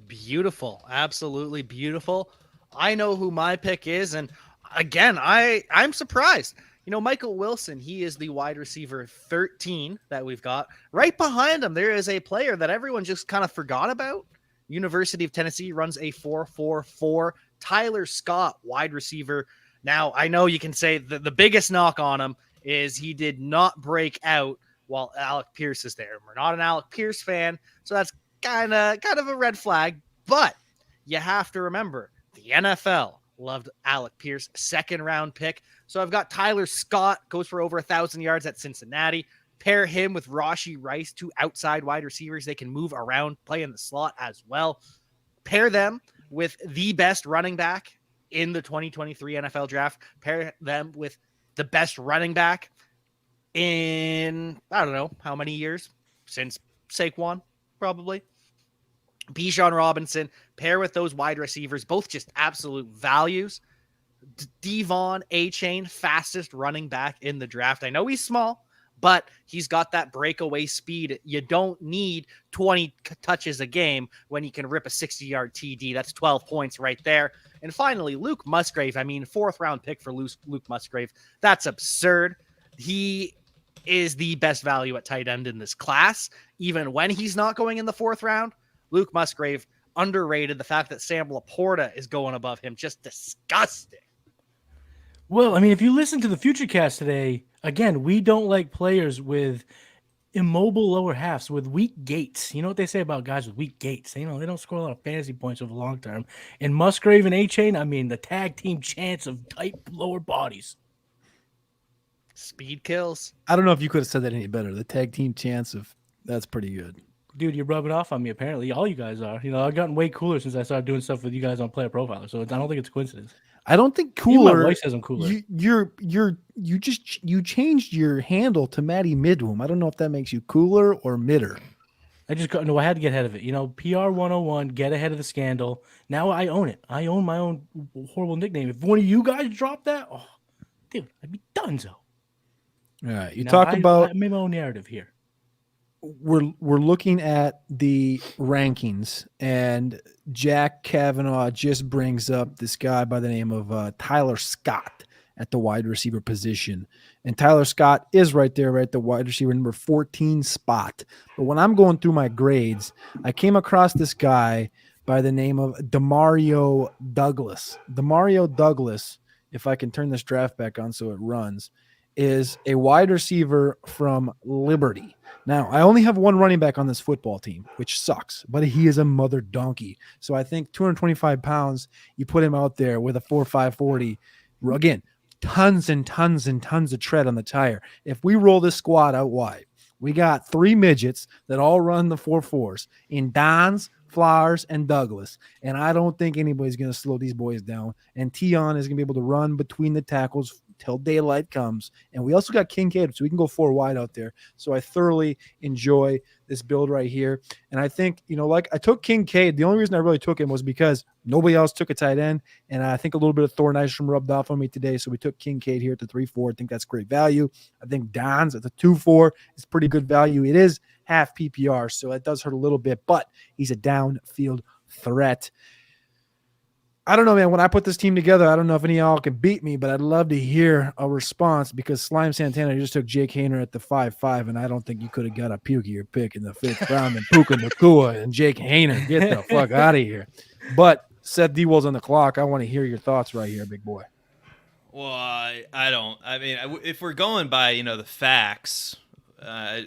Beautiful. Absolutely beautiful. I know who my pick is. And again, I'm surprised. You know, Michael Wilson, he is the wide receiver 13 that we've got. Right behind him, there is a player that everyone just kind of forgot about. University of Tennessee runs a 4-4-4. Tyler Scott, wide receiver. Now, I know you can say the biggest knock on him is he did not break out while Alec Pierce is there. We're not an Alec Pierce fan, so that's kind of a red flag. But you have to remember, the NFL Loved Alec Pierce, 2nd-round pick. So I've got Tyler Scott, goes for over 1,000 yards at Cincinnati. Pair him with Rashee Rice, 2 outside wide receivers. They can move around, play in the slot as well. Pair them with the best running back in the 2023 NFL draft. Pair them with the best running back in, I don't know, how many years? Since Saquon, probably. Bijan Robinson, pair with those wide receivers, both just absolute values. Devon A-Chain, fastest running back in the draft. I know he's small, but he's got that breakaway speed. You don't need 20 touches a game when you can rip a 60-yard TD. That's 12 points right there. And finally, Luke Musgrave. I mean, 4th-round pick for Luke Musgrave. That's absurd. He is the best value at tight end in this class, even when he's not going in the 4th round. Luke Musgrave, underrated. The fact that Sam Laporta is going above him, just disgusting. Well, I mean, if you listen to the Futurecast today, again, we don't like players with immobile lower halves, with weak gates. You know what they say about guys with weak gates? They don't score a lot of fantasy points over the long term. And Musgrave and A-Chain, I mean, the tag team chance of tight lower bodies. Speed kills. I don't know if you could have said that any better. The tag team chance of that's pretty good. Dude, you're rubbing off on me, apparently. All you guys are. I've gotten way cooler since I started doing stuff with you guys on Player Profiler, so I don't think it's a coincidence. I don't think Even cooler. my wife says I'm cooler. You changed your handle to Matty Midwom. I don't know if that makes you cooler or midder. I had to get ahead of it. PR 101, get ahead of the scandal. Now I own it. I own my own horrible nickname. If one of you guys dropped that, oh, dude, I'd be donezo. All right, I made my own narrative here. We're looking at the rankings, and Jack Cavanagh just brings up this guy by the name of Tyler Scott at the wide receiver position. And Tyler Scott is right there, right, the wide receiver number 14 spot. But when I'm going through my grades, I came across this guy by the name of Demario Douglas. Demario Douglas, if I can turn this draft back on so it runs, is a wide receiver from Liberty. Now, I only have one running back on this football team, which sucks, but he is a mother donkey. So I think 225 pounds, you put him out there with a 4.5 40. Again, tons and tons and tons of tread on the tire. If we roll this squad out wide, we got 3 midgets that all run the 4.4s in Dons, Flowers, and Douglas. And I don't think anybody's going to slow these boys down. And Tion is going to be able to run between the tackles till daylight comes. And we also got Kincaid, so we can go 4 wide out there. So I thoroughly enjoy this build right here. And I think, like I took Kincaid. The only reason I really took him was because nobody else took a tight end. And I think a little bit of Thor Nystrom rubbed off on me today. So we took Kincaid here at the 3.4. I think that's great value. I think Don's at the 2.4 is pretty good value. It is half PPR, so that does hurt a little bit, but he's a downfield threat. I don't know, man. When I put this team together, I don't know if any of y'all can beat me, but I'd love to hear a response because Slime Santana just took Jake Haener at the 5.5, and I don't think you could have got a pukier pick in the 5th round than Puka Nacua and Jake Haener. Get the fuck out of here. But Seth Diewold's on the clock. I want to hear your thoughts right here, big boy. Well, I don't. I mean, if we're going by, the facts, I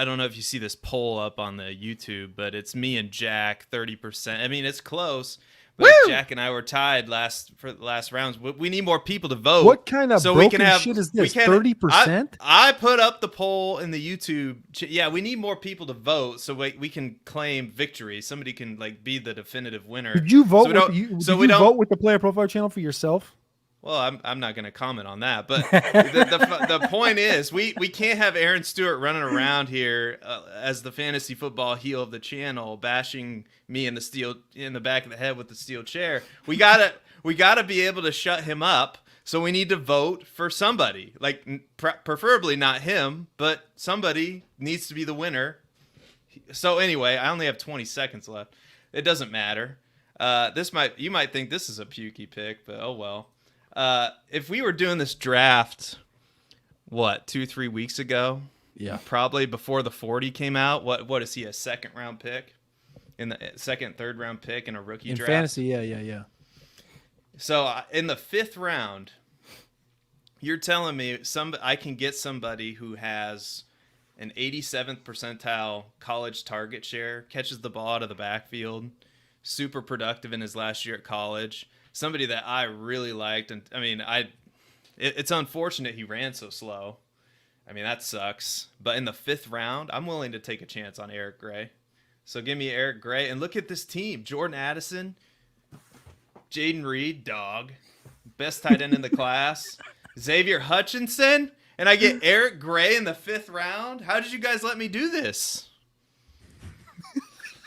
don't know if you see this poll up on the YouTube, but it's me and Jack, 30%. I mean, it's close. But Jack and I were tied for the last rounds. We need more people to vote. What kind of broken shit is this? 30%? I put up the poll in the YouTube. Yeah, we need more people to vote so we can claim victory. Somebody can be the definitive winner. Did you vote? Did you vote with the Player Profile channel for yourself? Well, I'm not going to comment on that, but the point is we can't have Aaron Stewart running around here as the fantasy football heel of the channel, bashing me in the back of the head with the steel chair. We gotta be able to shut him up. So we need to vote for somebody, preferably not him, but somebody needs to be the winner. So anyway, I only have 20 seconds left. It doesn't matter. You might think this is a pukey pick, but oh well. If we were doing this draft, 2-3 weeks ago? Yeah. Probably before the 40 came out. What is he, a 2nd round pick? In the 2nd, 3rd round pick in a rookie draft? In fantasy, yeah. So in the 5th round, you're telling me I can get somebody who has an 87th percentile college target share, catches the ball out of the backfield, super productive in his last year at college, somebody that I really liked. And I mean, it's unfortunate he ran so slow. I mean, that sucks. But in the 5th round, I'm willing to take a chance on Eric Gray. So give me Eric Gray. And look at this team. Jordan Addison, Jaden Reed, dog. Best tight end in the class. Xavier Hutchinson. And I get Eric Gray in the 5th round? How did you guys let me do this?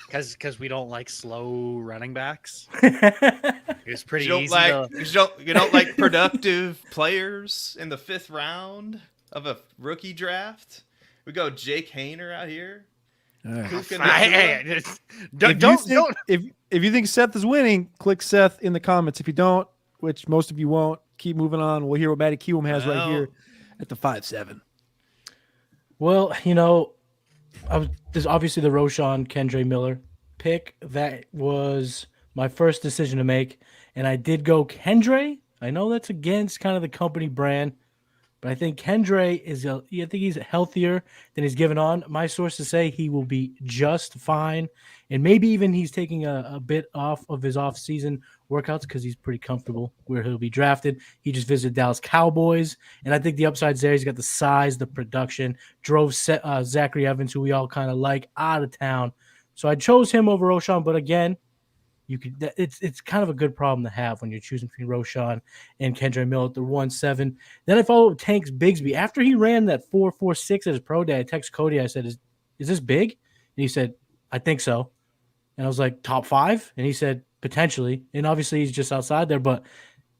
Because we don't like slow running backs. I It's pretty You easy. don't like productive players in the 5th round of a rookie draft? We go Jake Hayner out here. All right. Puka Nacua. If you think Seth is winning, click Seth in the comments. If you don't, which most of you won't, keep moving on. We'll hear what Matty Kiwum has right here at the 5-7. Well, there's obviously the Roshan Kendre Miller pick. That was my first decision to make, and I did go Kendre. I know that's against kind of the company brand, but I think Kendre I think he's healthier than he's given on. My sources say he will be just fine, and maybe even he's taking a bit off of his off-season workouts because he's pretty comfortable where he'll be drafted. He just visited Dallas Cowboys, and I think the upside's there. He's got the size, the production, drove Zachary Evans, who we all kind of like, out of town. So I chose him over Roshan, but again, it's kind of a good problem to have when you're choosing between Roshan and Kendre Miller at the 1-7. Then I followed Tanks Bigsby. After he ran that 4.46 at his pro day, I texted Cody. I said, is this big? And he said, I think so. And I was like, top 5? And he said, potentially. And obviously he's just outside there, but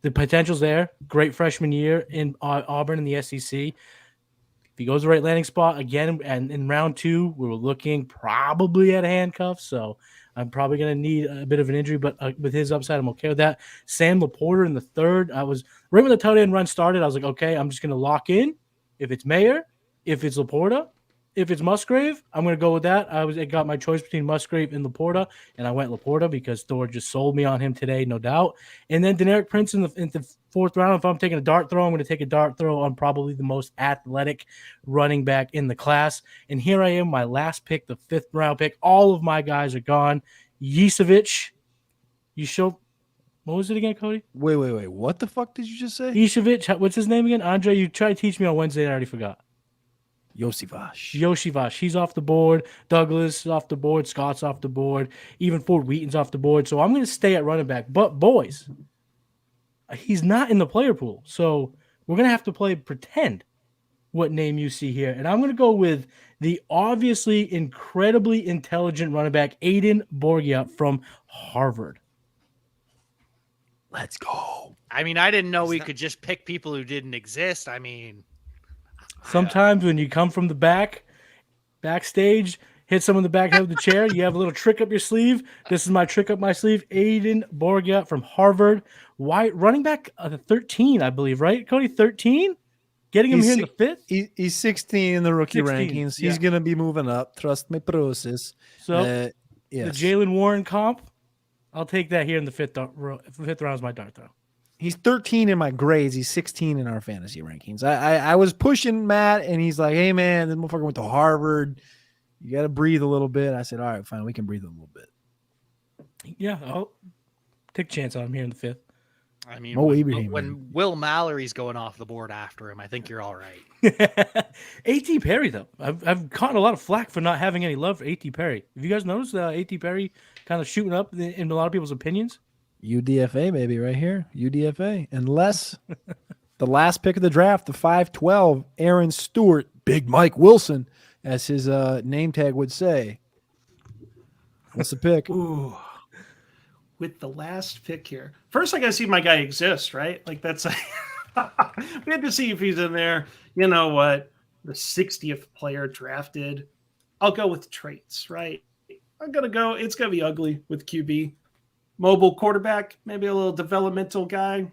the potential's there. Great freshman year in Auburn in the SEC. If he goes the right landing spot again, and in round 2, we were looking probably at handcuffs. So I'm probably going to need a bit of an injury, but with his upside, I'm okay with that. Sam Laporta in the 3rd. I was right when the tight end run started. I was like, okay, I'm just going to lock in. If it's Mayer, if it's Laporta, if it's Musgrave, I'm going to go with that. I got my choice between Musgrave and Laporta, and I went Laporta because Thor just sold me on him today, no doubt. And then Deneric Prince in the 4th round. If I'm taking a dart throw, I'm going to take a dart throw on probably the most athletic running back in the class. And here I am, my last pick, the 5th round pick. All of my guys are gone. Yisevich, what was it again, Cody? Wait. What the fuck did you just say? Yisevich, what's his name again? Andre, you tried to teach me on Wednesday, and I already forgot. Yoshivash. He's off the board. Douglas is off the board. Scott's off the board. Even Ford Wheaton's off the board. So I'm going to stay at running back. But, boys, he's not in the player pool. So we're going to have to play pretend what name you see here. And I'm going to go with the obviously incredibly intelligent running back, Aiden Borgia from Harvard. Let's go. I mean, I didn't know we could just pick people who didn't exist. I mean, sometimes when you come from the backstage, hit someone in the back head of the chair, you have a little trick up your sleeve. This is my trick up my sleeve. Aiden Borgia from Harvard. Running back 13, I believe, right, Cody? 13? Getting him here in the 5th? He's 16 in the rookie 16, rankings. yeah. He's going to be moving up. Trust my process. So yes. The Jalen Warren comp, I'll take that here in the 5th round is my dart throw. He's 13 in my grades. He's 16 in our fantasy rankings. I was pushing Matt, and he's like, hey, man, this motherfucker went to Harvard. You got to breathe a little bit. I said, all right, fine. We can breathe a little bit. Yeah, I'll take a chance on him here in the 5th. I mean, when Will Mallory's going off the board after him, I think you're all right. A.T. Perry, though. I've caught a lot of flack for not having any love for A.T. Perry. Have you guys noticed A.T. Perry kind of shooting up in a lot of people's opinions? UDFA, baby, right here. UDFA. Unless the last pick of the draft, the 5-12, Aaron Stewart, Big Mike Wilson, as his name tag would say. What's the pick? Ooh. With the last pick here. First, I got to see if my guy exists, right? Like, that's we had to see if he's in there. You know what? The 60th player drafted. I'll go with traits, right? I'm going to go. It's going to be ugly with QB. Mobile quarterback, maybe a little developmental guy.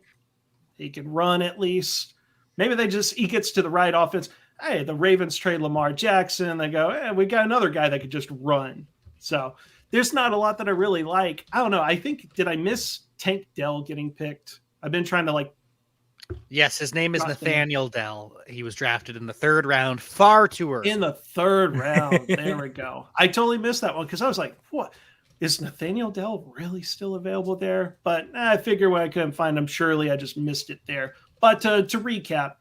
He can run at least. Maybe he gets to the right offense. Hey, the Ravens trade Lamar Jackson. They go, hey, we got another guy that could just run. So there's not a lot that I really like. I don't know. I think, did I miss Tank Dell getting picked? I've been trying to Yes, his name is Nathaniel Dell. He was drafted in the 3rd round, far too early. In the 3rd round. There we go. I totally missed that one because I was like, what? Is Nathaniel Dell really still available there? But I figure when I couldn't find him, surely I just missed it there. But to recap,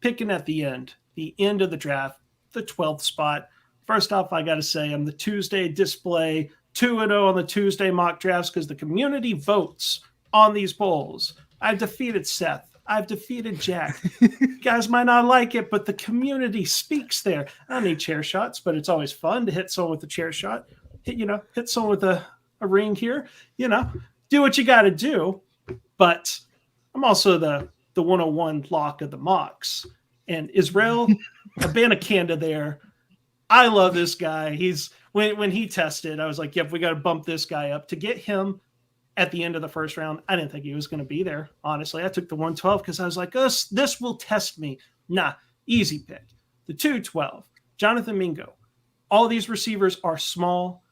picking at the end of the draft, the 12th spot. First off, I got to say I'm the Tuesday display 2-0 on the Tuesday mock drafts because the community votes on these polls. I've defeated Seth. I've defeated Jack. You guys might not like it, but the community speaks there. I don't need chair shots, but it's always fun to hit someone with a chair shot. Hit someone with a ring here. Do what you got to do. But I'm also the 101 lock of the mocks. And Israel Abanikanda there. I love this guy. When he tested, I was like, yep, we got to bump this guy up. To get him at the end of the first round, I didn't think he was going to be there. Honestly, I took the 112 because I was like, this will test me. Nah, easy pick. The 212, Jonathan Mingo. All these receivers are small.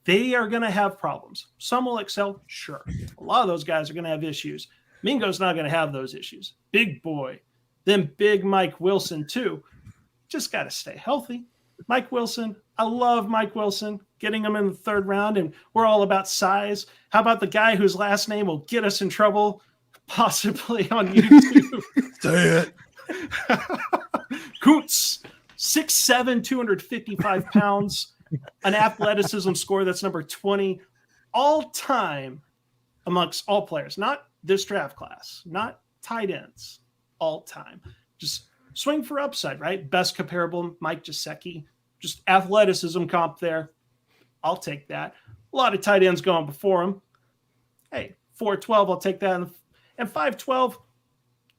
They are going to have problems. Some will excel, sure. A lot of those guys are going to have issues. Mingo's not going to have those issues. Big boy. Then big Mike Wilson, too. Just got to stay healthy. Mike Wilson, I love Mike Wilson. Getting him in the third round, and we're all about size. How about the guy whose last name will get us in trouble, possibly on YouTube? Say it. Coots, 6'7", 255 pounds, an athleticism score that's number 20 all time amongst all players, not this draft class, not tight ends, all time. Just swing for upside, right? Best comparable, Mike Gesicki. Just athleticism comp there. I'll take that. A lot of tight ends going before him. Hey, 412, I'll take that. And 512,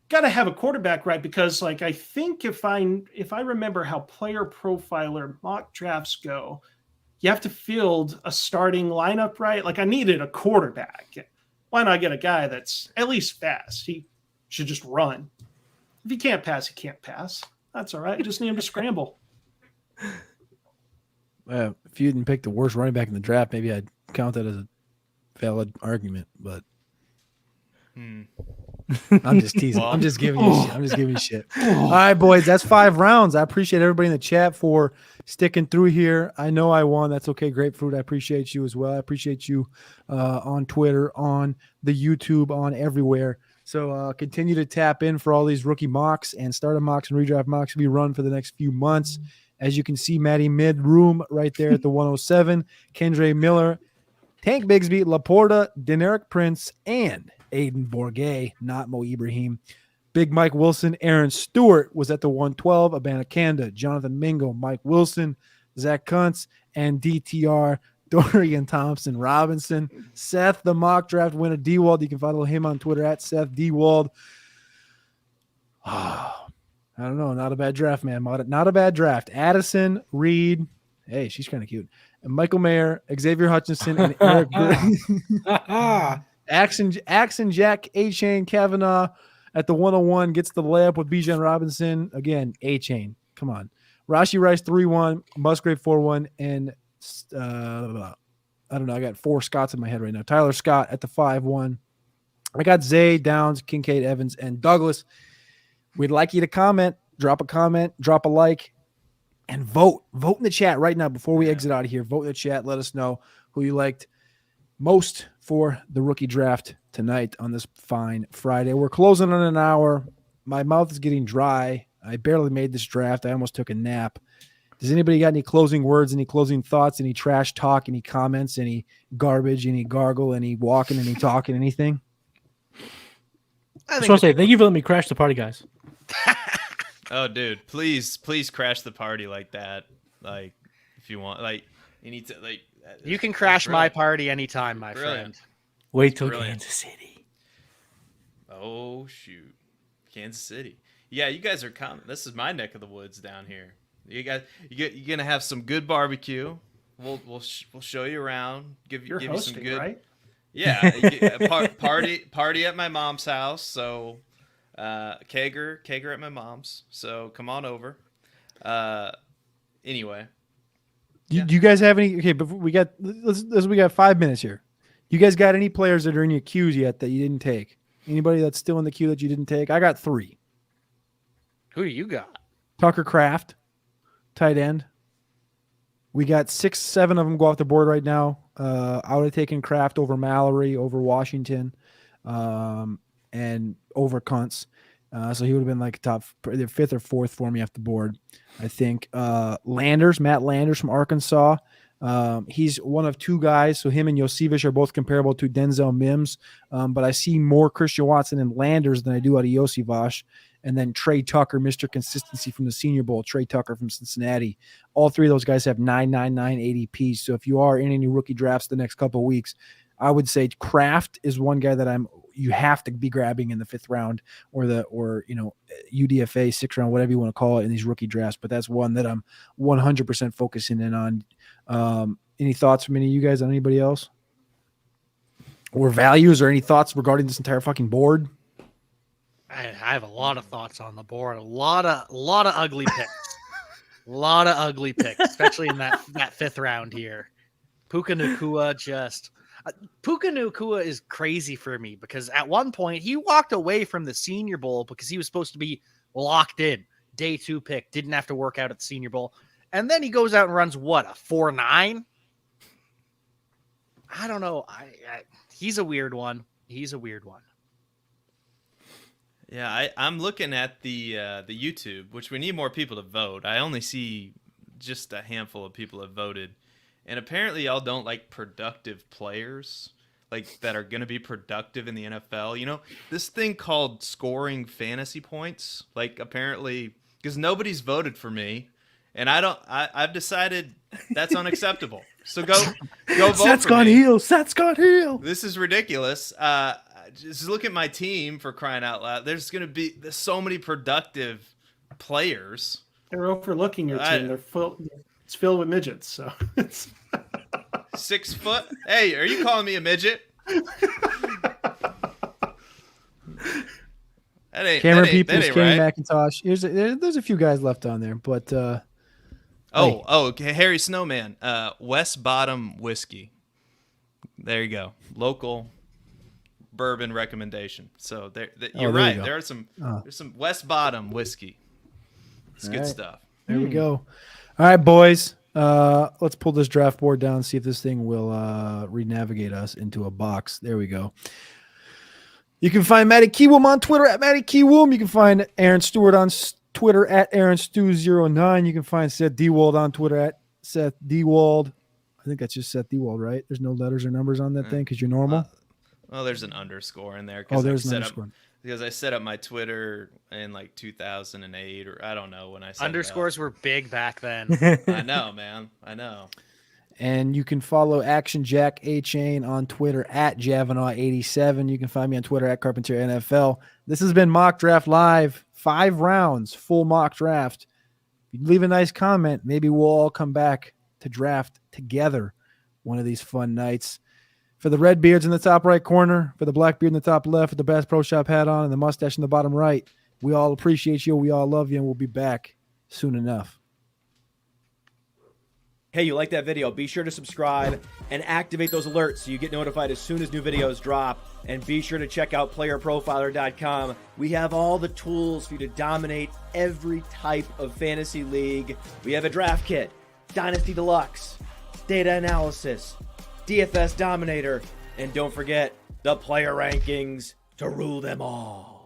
got to have a quarterback, right? Because I think if I remember how player profiler mock drafts go, you have to field a starting lineup, right? I needed a quarterback. Why not get a guy that's at least fast? He should just run. If he can't pass, he can't pass. That's all right. You just need him to scramble. If you didn't pick the worst running back in the draft, maybe I'd count that as a valid argument. But I'm just teasing. I'm just giving you shit. I'm just giving you shit. All right, boys, that's 5 rounds. I appreciate everybody in the chat for sticking through here. I know I won. That's okay, Grapefruit. I appreciate you as well. I appreciate you on Twitter, on the YouTube, on everywhere. So continue to tap in for all these rookie mocks and starter mocks and redraft mocks to be run for the next few months. As you can see, Matty mid-room right there at the 107. Kendre Miller, Tank Bigsby, Laporta, Deneric Prince, and Aiden Bourget, not Mo Ibrahim. Big Mike Wilson, Aaron Stewart was at the 112. Abanikanda, Jonathan Mingo, Mike Wilson, Zach Kuntz, and DTR, Dorian Thompson Robinson. Seth, the mock draft winner, Diewold. You can follow him on Twitter at Seth Diewold. I don't know. Not a bad draft, man. Not a bad draft. Addison, Reed. Hey, she's kind of cute. And Michael Mayer, Xavier Hutchinson, and Eric Axon Jack, A-Chain, Cavanagh at the 101 gets the layup with Bijan Robinson. Again, A-Chain. Come on. Rashi Rice, 3-1. Musgrave, 4-1. And I don't know. I got 4 Scotts in my head right now. Tyler Scott at the 5-1. I got Zay, Downs, Kincaid, Evans, and Douglas. We'd like you to comment, drop a like, and vote. Vote in the chat right now before we exit out of here. Vote in the chat. Let us know who you liked most for the rookie draft tonight on this fine Friday. We're closing on an hour. My mouth is getting dry. I barely made this draft. I almost took a nap. Does anybody got any closing words, any closing thoughts, any trash talk, any comments, any garbage, any gargle, any walking, any talking, anything? I just want to say thank you for letting me crash the party, guys. Oh, dude, please crash the party like that. If you want, you need to, You can crash my party anytime, my friend. Wait till Kansas City. Oh, shoot. Kansas City. Yeah, you guys are coming. This is my neck of the woods down here. You're going to have some good barbecue. We'll show you around. Give You're you hosting, some good. right? Yeah, party at my mom's house. So kegger at my mom's. So come on over. Anyway, Do you guys have any? Okay, but we got 5 minutes here. You guys got any players that are in your queues yet that you didn't take? Anybody that's still in the queue that you didn't take? I got 3. Who do you got? Tucker Kraft, tight end. We got 6, 7 of them go off the board right now. I would have taken Kraft over Mallory, over Washington, and over Kuntz. So he would have been like top either 5th or 4th for me off the board. I think Matt Landers from Arkansas. He's one of 2 guys. So him and Josievich are both comparable to Denzel Mims. But I see more Christian Watson and Landers than I do out of Josievich. And then Trey Tucker, Mr. Consistency from the Senior Bowl, Trey Tucker from Cincinnati. All 3 of those guys have 999 ADPs. So if you are in any rookie drafts the next couple of weeks, I would say Kraft is one guy that you have to be grabbing in the 5th round or UDFA 6th round, whatever you want to call it in these rookie drafts. But that's one that I'm 100% focusing in on. Any thoughts from any of you guys on anybody else? Or values or any thoughts regarding this entire fucking board? I have a lot of thoughts on the board. A lot of ugly picks. A lot of ugly picks, especially in that 5th round here. Puka Nacua Puka Nacua is crazy for me because at one point he walked away from the Senior Bowl because he was supposed to be locked in. Day 2 pick, didn't have to work out at the Senior Bowl. And then he goes out and runs what, a 4.9? I don't know. He's a weird one. Yeah, I'm looking at the YouTube, which we need more people to vote. I only see just a handful of people have voted. And apparently y'all don't like productive players, like that are going to be productive in the NFL. You know, this thing called scoring fantasy points, like apparently because nobody's voted for me and I've decided that's unacceptable. So go vote Seth's for got me. heel. Seth's got heel. This is ridiculous. Just look at my team, for crying out loud. There's so many productive players. They're overlooking your team. It's filled with midgets. So it's 6 foot. Hey, are you calling me a midget? Cameron Peoples, Kenny right. McIntosh. There's a few guys left on there, but okay. Harry Snowman, West Bottom whiskey. There you go. Local bourbon recommendation. So you're right. You There's some West Bottom whiskey. It's good stuff. There we go. All right, boys. Let's pull this draft board down and see if this thing will re-navigate us into a box. There we go. You can find Matty Keywoom on Twitter at Matty Keywoom. You can find Aaron Stewart on Twitter at AaronStew09. You can find Seth Diewold on Twitter at Seth Diewold. I think that's just Seth Diewold, right? There's no letters or numbers on that thing because you're normal. Well, there's an underscore in there. There's an underscore. Because I set up my Twitter in like 2008 or I don't know when I set underscores were big back then. I know, man. I know. And you can follow Action Jack A-Chain on Twitter at Javanaugh87. You can find me on Twitter at Carpentier NFL. This has been Mock Draft Live. 5 rounds, full mock draft. If you leave a nice comment, maybe we'll all come back to draft together one of these fun nights. For the red beards in the top right corner, for the black beard in the top left, with the Bass Pro Shop hat on and the mustache in the bottom right, we all appreciate you. We all love you, and we'll be back soon enough. Hey, you like that video? Be sure to subscribe and activate those alerts so you get notified as soon as new videos drop. And be sure to check out playerprofiler.com. We have all the tools for you to dominate every type of fantasy league. We have a draft kit, Dynasty Deluxe, data analysis, DFS Dominator, and don't forget the player rankings to rule them all.